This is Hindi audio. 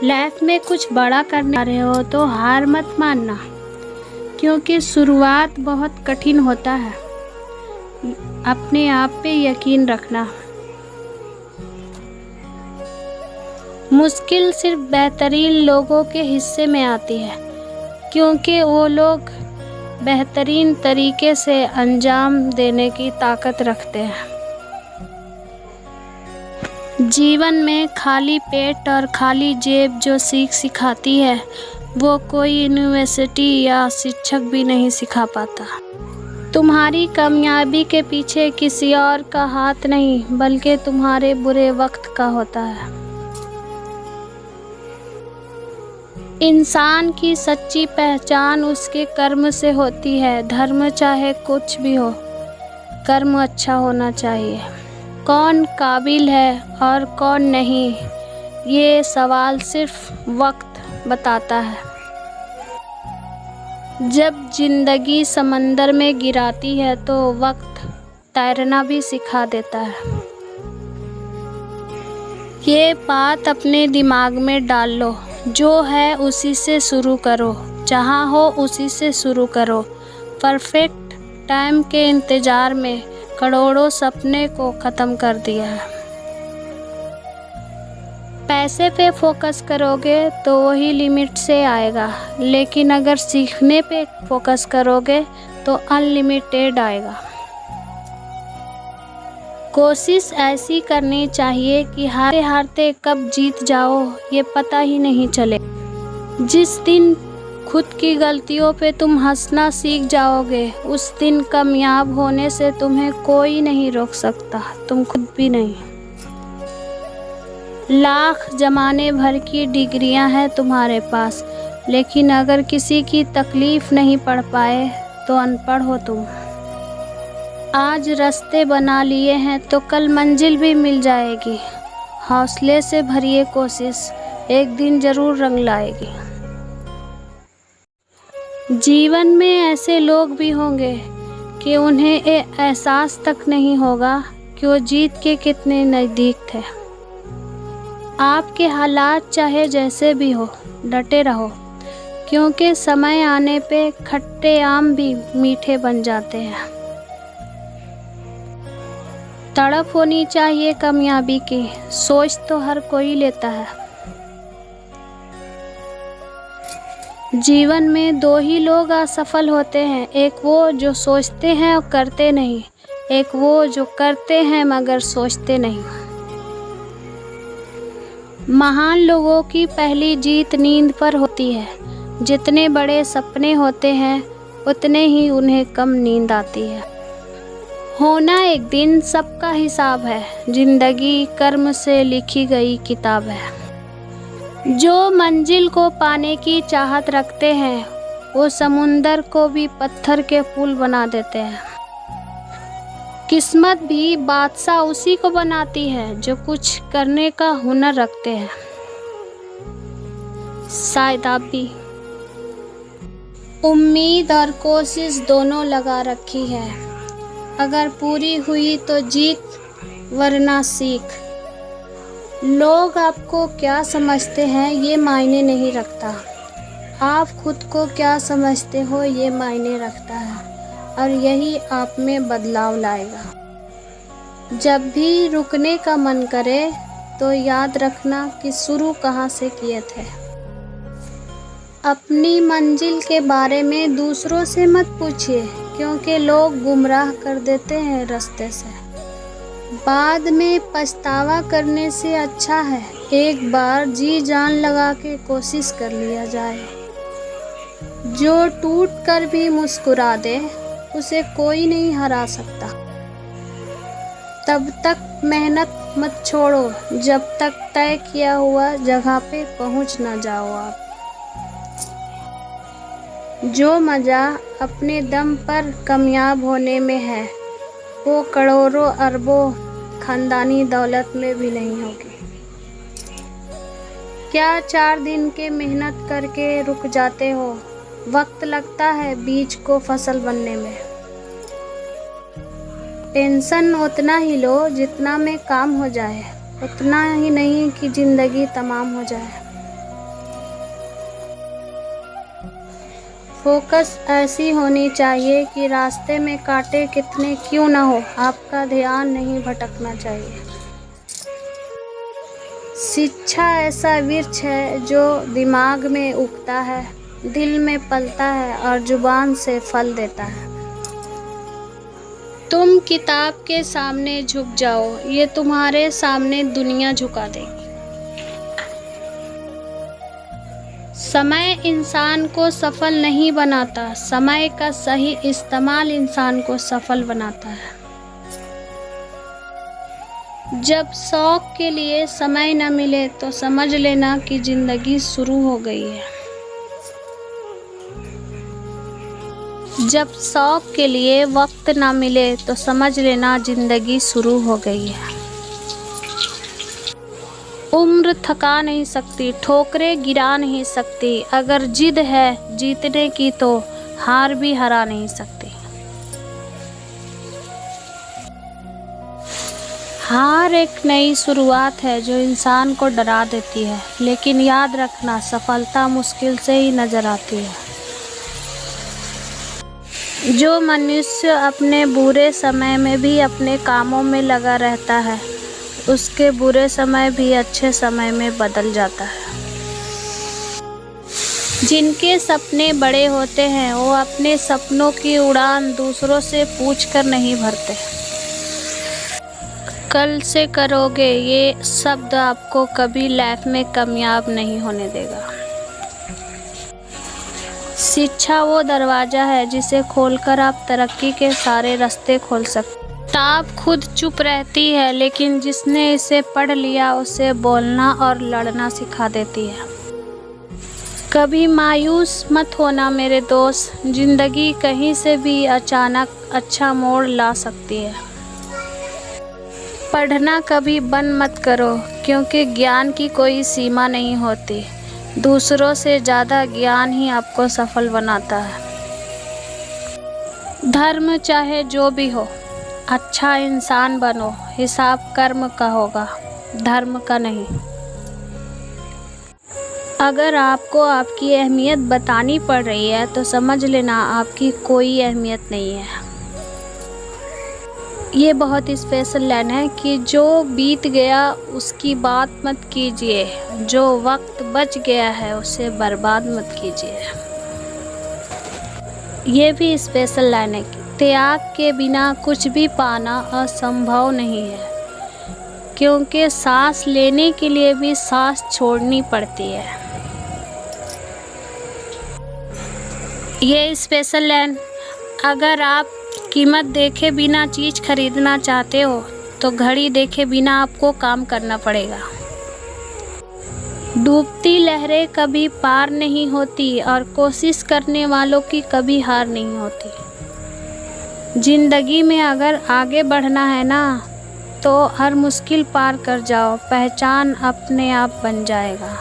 लाइफ में कुछ बड़ा करने जा रहे हो तो हार मत मानना, क्योंकि शुरुआत बहुत कठिन होता है। अपने आप पे यकीन रखना। मुश्किल सिर्फ बेहतरीन लोगों के हिस्से में आती है, क्योंकि वो लोग बेहतरीन तरीके से अंजाम देने की ताकत रखते हैं। जीवन में खाली पेट और खाली जेब जो सीख सिखाती है, वो कोई यूनिवर्सिटी या शिक्षक भी नहीं सिखा पाता। तुम्हारी कामयाबी के पीछे किसी और का हाथ नहीं, बल्कि तुम्हारे बुरे वक्त का होता है। इंसान की सच्ची पहचान उसके कर्म से होती है। धर्म चाहे कुछ भी हो, कर्म अच्छा होना चाहिए। कौन काबिल है और कौन नहीं, ये सवाल सिर्फ वक्त बताता है। जब जिंदगी समंदर में गिराती है तो वक्त तैरना भी सिखा देता है। ये बात अपने दिमाग में डाल लो, जो है उसी से शुरू करो, जहाँ हो उसी से शुरू करो। परफेक्ट टाइम के इंतज़ार में करोड़ों सपने को ख़त्म कर दिया है। पैसे पे फोकस करोगे तो वही लिमिट से आएगा, लेकिन अगर सीखने पे फोकस करोगे तो अनलिमिटेड आएगा। कोशिश ऐसी करनी चाहिए कि हारते हारते कब जीत जाओ ये पता ही नहीं चले। जिस दिन खुद की गलतियों पे तुम हंसना सीख जाओगे, उस दिन कामयाब होने से तुम्हें कोई नहीं रोक सकता, तुम खुद भी नहीं। लाख जमाने भर की डिग्रियां हैं तुम्हारे पास, लेकिन अगर किसी की तकलीफ नहीं पढ़ पाए तो अनपढ़ हो तुम। आज रास्ते बना लिए हैं तो कल मंजिल भी मिल जाएगी। हौसले से भरिए कोशिश एक दिन जरूर रंग लाएगी। जीवन में ऐसे लोग भी होंगे कि उन्हें एहसास तक नहीं होगा कि वो जीत के कितने नज़दीक थे। आपके हालात चाहे जैसे भी हो, डटे रहो, क्योंकि समय आने पे खट्टे आम भी मीठे बन जाते हैं। तड़प होनी चाहिए कामयाबी की, सोच तो हर कोई लेता है। जीवन में दो ही लोग असफल होते हैं, एक वो जो सोचते हैं और करते नहीं, एक वो जो करते हैं मगर सोचते नहीं। महान लोगों की पहली जीत नींद पर होती है। जितने बड़े सपने होते हैं उतने ही उन्हें कम नींद आती है। होना एक दिन सबका हिसाब है, जिंदगी कर्म से लिखी गई किताब है। जो मंजिल को पाने की चाहत रखते हैं, वो समुंदर को भी पत्थर के पुल बना देते हैं। किस्मत भी बादशाह उसी को बनाती है जो कुछ करने का हुनर रखते हैं। शायद आप भी। उम्मीद और कोशिश दोनों लगा रखी है, अगर पूरी हुई तो जीत, वरना सीख। लोग आपको क्या समझते हैं ये मायने नहीं रखता, आप खुद को क्या समझते हो ये मायने रखता है, और यही आप में बदलाव लाएगा। जब भी रुकने का मन करे तो याद रखना कि शुरू कहाँ से किए थे। अपनी मंजिल के बारे में दूसरों से मत पूछिए, क्योंकि लोग गुमराह कर देते हैं रास्ते से। बाद में पछतावा करने से अच्छा है एक बार जी जान लगा के कोशिश कर लिया जाए। जो टूट कर भी मुस्कुरा दे उसे कोई नहीं हरा सकता। तब तक मेहनत मत छोड़ो जब तक तय किया हुआ जगह पे पहुंच ना जाओ आप। जो मज़ा अपने दम पर कामयाब होने में है, वो करोड़ों अरबों खानदानी दौलत में भी नहीं होगी। क्या 4 दिन के मेहनत करके रुक जाते हो? वक्त लगता है बीज को फसल बनने में। टेंशन उतना ही लो जितना में काम हो जाए, उतना ही नहीं कि ज़िंदगी तमाम हो जाए। फोकस ऐसी होनी चाहिए कि रास्ते में कांटे कितने क्यों ना हो, आपका ध्यान नहीं भटकना चाहिए। शिक्षा ऐसा वृक्ष है जो दिमाग में उगता है, दिल में पलता है और जुबान से फल देता है। तुम किताब के सामने झुक जाओ, ये तुम्हारे सामने दुनिया झुका देगी। समय इंसान को सफल नहीं बनाता, समय का सही इस्तेमाल इंसान को सफल बनाता है। जब शौक के लिए समय न मिले तो समझ लेना कि जिंदगी शुरू हो गई है। जब शौक के लिए वक्त ना मिले तो समझ लेना जिंदगी शुरू हो गई है। उम्र थका नहीं सकती, ठोकरें गिरा नहीं सकती, अगर जिद है जीतने की तो हार भी हरा नहीं सकती। हार एक नई शुरुआत है जो इंसान को डरा देती है, लेकिन याद रखना सफलता मुश्किल से ही नजर आती है। जो मनुष्य अपने बुरे समय में भी अपने कामों में लगा रहता है, उसके बुरे समय भी अच्छे समय में बदल जाता है। जिनके सपने बड़े होते हैं वो अपने सपनों की उड़ान दूसरों से पूछकर नहीं भरते। कल से करोगे ये शब्द आपको कभी लाइफ में कामयाब नहीं होने देगा। शिक्षा वो दरवाजा है जिसे खोलकर आप तरक्की के सारे रास्ते खोल सकते। किताब खुद चुप रहती है, लेकिन जिसने इसे पढ़ लिया उसे बोलना और लड़ना सिखा देती है। कभी मायूस मत होना मेरे दोस्त, जिंदगी कहीं से भी अचानक अच्छा मोड़ ला सकती है। पढ़ना कभी बंद मत करो, क्योंकि ज्ञान की कोई सीमा नहीं होती। दूसरों से ज़्यादा ज्ञान ही आपको सफल बनाता है। धर्म चाहे जो भी हो, अच्छा इंसान बनो, हिसाब कर्म का होगा, धर्म का नहीं। अगर आपको आपकी अहमियत बतानी पड़ रही है तो समझ लेना आपकी कोई अहमियत नहीं है। ये बहुत स्पेशल लाइन है कि जो बीत गया उसकी बात मत कीजिए, जो वक्त बच गया है उसे बर्बाद मत कीजिए। ये भी स्पेशल लाइन है कि त्याग के बिना कुछ भी पाना असंभव नहीं है, क्योंकि सांस लेने के लिए भी सांस छोड़नी पड़ती है। ये स्पेशल लाइन, अगर आप कीमत देखे बिना चीज़ खरीदना चाहते हो तो घड़ी देखे बिना आपको काम करना पड़ेगा। डूबती लहरें कभी पार नहीं होती और कोशिश करने वालों की कभी हार नहीं होती। जिंदगी में अगर आगे बढ़ना है ना तो हर मुश्किल पार कर जाओ, पहचान अपने आप बन जाएगा।